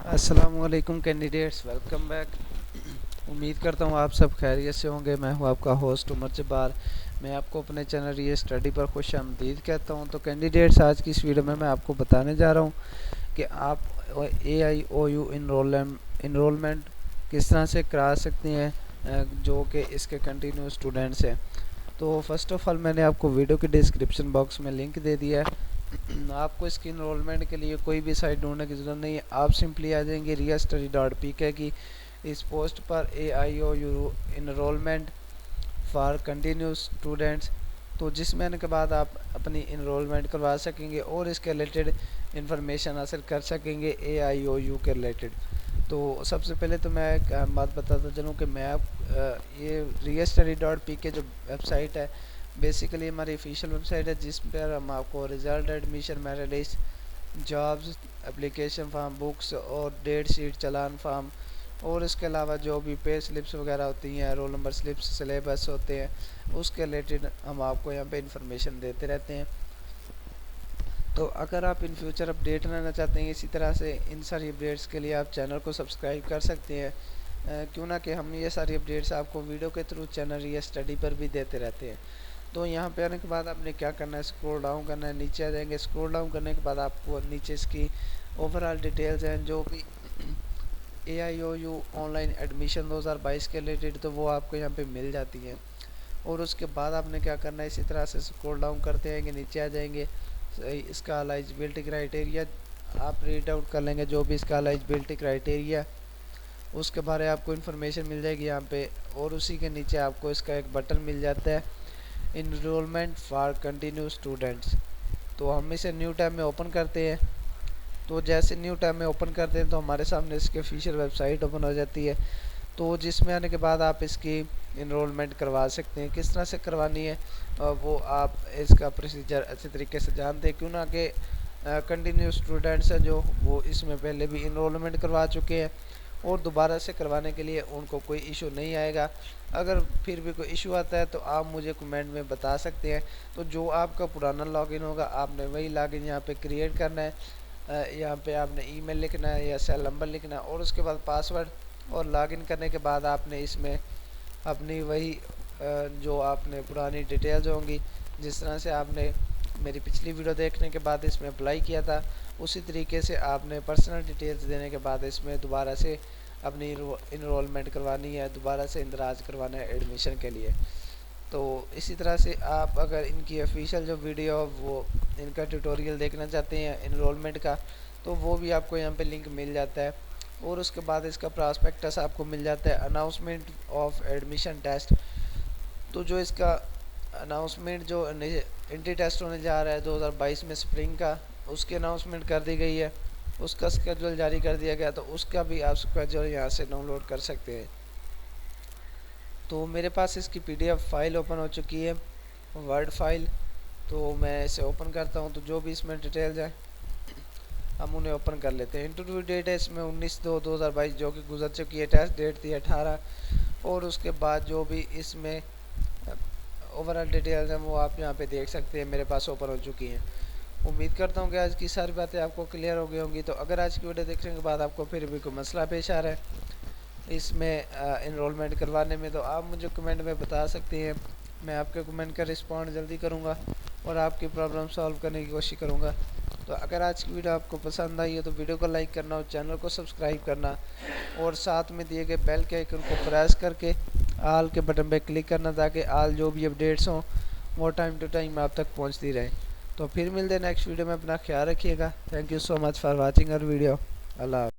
अस्सलाम वालेकुम candidates, welcome back. उम्मीद करता हूँ आप सब खैरियत से होंगे। मैं हूँ आपका होस्ट उमर जब्बार। मैं आपको अपने चैनल ये स्टडी पर खुश आमदीद कहता हूँ। तो कैंडिडेट्स, आज की इस वीडियो में मैं आपको बताने जा रहा हूँ कि आप AIOU इनरोलमेंट किस तरह से करा सकते हैं, जो कि इसके कंटिन्यू स्टूडेंट्स हैं। तो फर्स्ट ऑफ़ ऑल मैंने आपको वीडियो के डिस्क्रिप्शन बॉक्स में लिंक दे दिया है। आपको इसकी इनरोलमेंट के लिए कोई भी साइट ढूंढने की ज़रूरत नहीं है। आप सिंपली आ जाएंगे riyastudy.pk की इस पोस्ट पर AIOU enrolment for continuous students, तो जिसमें आने के बाद आप अपनी इनरोलमेंट करवा सकेंगे और इसके रिलेटेड इंफॉर्मेशन हासिल कर सकेंगे AIOU के रिलेटेड। तो सबसे पहले तो मैं एक बात बताता चलूँ कि मैं ये riyastudy.pk जो वेबसाइट है बेसिकली हमारी ऑफिशियल वेबसाइट है, जिस पर हम आपको result, admission, merit list, jobs, application form, books और डेट शीट, चालान फॉर्म और इसके अलावा जो भी पे स्लिप्स वगैरह होती हैं, रोल नंबर स्लिप्स, सिलेबस होते हैं, उसके रिलेटेड हम आपको यहाँ पे इंफॉर्मेशन देते रहते हैं। तो अगर आप इन फ्यूचर अपडेट रहना चाहते हैं इसी तरह से, इन सारी अपडेट्स के लिए आप चैनल को सब्सक्राइब कर सकते हैं। क्यों ना कि हम ये सारी अपडेट्स आपको वीडियो के थ्रू चैनल या स्टडी पर भी देते रहते हैं। तो यहाँ पे आने के बाद आपने क्या करना है, स्क्रॉल डाउन करना है, नीचे आ जाएंगे। स्क्रॉल डाउन करने के बाद आपको नीचे इसकी ओवरऑल डिटेल्स हैं जो भी AIOU ऑनलाइन एडमिशन 2022 के रिलेटेड, तो वो आपको यहाँ पे मिल जाती हैं। और उसके बाद आपने क्या करना है, इसी तरह से स्क्रॉल डाउन करते आएंगे, नीचे आ जाएंगे। इसका एलिजिबिलिटी क्राइटेरिया आप रीड आउट कर लेंगे, जो भी इसका एलिजिबिलिटी क्राइटेरिया उसके बारे में आपको इन्फॉर्मेशन मिल जाएगी यहाँ पे। और उसी के नीचे आपको इसका एक बटन मिल जाता है, इनरोलमेंट फॉर कंटिन्यू स्टूडेंट्स। तो हम इसे न्यू टैब में ओपन करते हैं। तो जैसे न्यू टैब में ओपन करते हैं तो हमारे सामने इसकी ऑफिशियल वेबसाइट ओपन हो जाती है। तो जिसमें आने के बाद आप इसकी इनरोलमेंट करवा सकते हैं। किस तरह से करवानी है वो आप इसका प्रोसीजर अच्छे तरीके से जानते हैं, क्यों ना कि कंटिन्यू स्टूडेंट्स हैं जो वो इसमें पहले भी इनरोलमेंट करवा चुके हैं और दोबारा से करवाने के लिए उनको कोई इशू नहीं आएगा। अगर फिर भी कोई इशू आता है तो आप मुझे कमेंट में बता सकते हैं। तो जो आपका पुराना लॉगिन होगा आपने वही लॉगिन यहाँ पे क्रिएट करना है। यहाँ पे आपने ईमेल लिखना है या सेल नंबर लिखना है और उसके बाद पासवर्ड, और लॉगिन करने के बाद आपने इसमें अपनी वही जो आपने पुरानी डिटेल्स होंगी, जिस तरह से आपने मेरी पिछली वीडियो देखने के बाद इसमें अप्लाई किया था, उसी तरीके से आपने पर्सनल डिटेल्स देने के बाद इसमें दोबारा से अपनी इनरोलमेंट करवानी है, दोबारा से इंदराज करवाना है एडमिशन के लिए। तो इसी तरह से आप अगर इनकी ऑफिशियल जो वीडियो वो इनका ट्यूटोरियल देखना चाहते हैं इनरोलमेंट का, तो वो भी आपको यहाँ पे लिंक मिल जाता है। और उसके बाद इसका प्रॉस्पेक्टस आपको मिल जाता है, अनाउंसमेंट ऑफ एडमिशन टेस्ट। तो जो इसका अनाउंसमेंट जो एंट्री टेस्ट होने जा रहा है 2022 में स्प्रिंग का, उसकी अनाउंसमेंट कर दी गई है, उसका स्केड्यूल जारी कर दिया गया, तो उसका भी आप स्केड्यूल यहाँ से डाउनलोड कर सकते हैं। तो मेरे पास इसकी PDF फाइल ओपन हो चुकी है, वर्ड फाइल। तो मैं इसे ओपन करता हूँ। तो जो भी इसमें डिटेल्स हैं हम उन्हें ओपन कर लेते हैं। इंटरव्यू डेट है इसमें 19/2/2022 जो कि गुजर चुकी है। टेस्ट डेट थी 18। और उसके बाद जो भी इसमें ओवरऑल डिटेल्स हैं वो आप यहाँ पे देख सकते हैं, मेरे पास ओपन हो चुकी हैं। उम्मीद करता हूँ कि आज की सारी बातें आपको क्लियर हो गई होंगी। तो अगर आज की वीडियो देखने के बाद आपको फिर भी कोई मसला पेश आ रहा है इसमें इनरोलमेंट करवाने में, तो आप मुझे कमेंट में बता सकते हैं। मैं आपके कमेंट का रिस्पॉन्ड जल्दी करूँगा और आपकी प्रॉब्लम सॉल्व करने की कोशिश करूँगा। तो अगर आज की वीडियो आपको पसंद आई है तो वीडियो को लाइक करना और चैनल को सब्सक्राइब करना, और साथ में दिए गए बेल के आइकन को प्रेस करके आल के बटन पर क्लिक करना, ताकि आल जो भी अपडेट्स हों वो टाइम टू टाइम आप तक पहुँचती रहे। तो फिर मिलते हैं नेक्स्ट वीडियो में। अपना ख्याल रखिएगा। Thank you so much for watching our video. Allah.